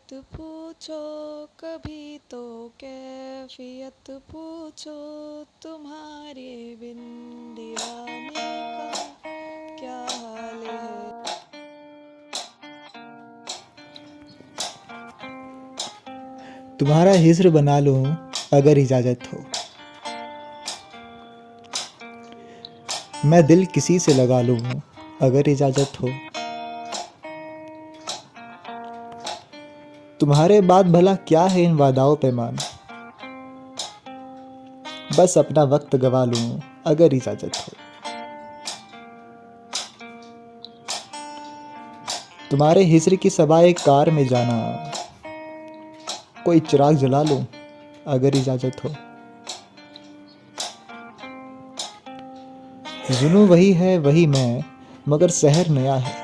पूछो कभी तो कैफियत पूछो, तुम्हारे बिन दीवाने का क्या हाल है। तुम्हारा हिज्र बना लूं अगर इजाज़त हो, मैं दिल किसी से लगा लूं अगर इजाज़त हो। तुम्हारे बाद भला क्या है इन वादाओं पैमान, बस अपना वक्त गवा लूं अगर इजाज़त हो। तुम्हारे हिज्र की सवाए कार में जाना, कोई चिराग जला लूं अगर इजाज़त हो। जुनून वही है वही मैं, मगर शहर नया है।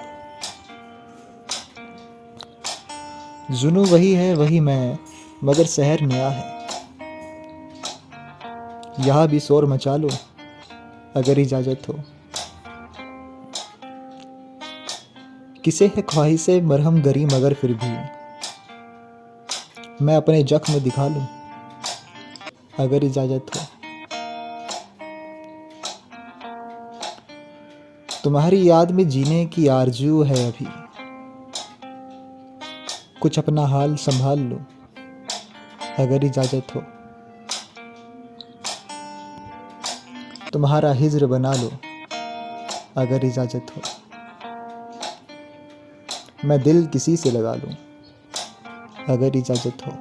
जुनून वही है वही मैं, मगर शहर नया है। यहाँ भी शोर मचा लूं अगर इजाज़त हो। किसे है ख्वाहिशे मरहम गरी मगर फिर भी मैं अपने जख्म दिखा लूं अगर इजाज़त हो। तुम्हारी याद में जीने की आरज़ू है अभी, कुछ अपना हाल संभाल लूं अगर इजाज़त हो। तुम्हारा हिज्र बना लो अगर इजाज़त हो, मैं दिल किसी से लगा लूं अगर इजाज़त हो।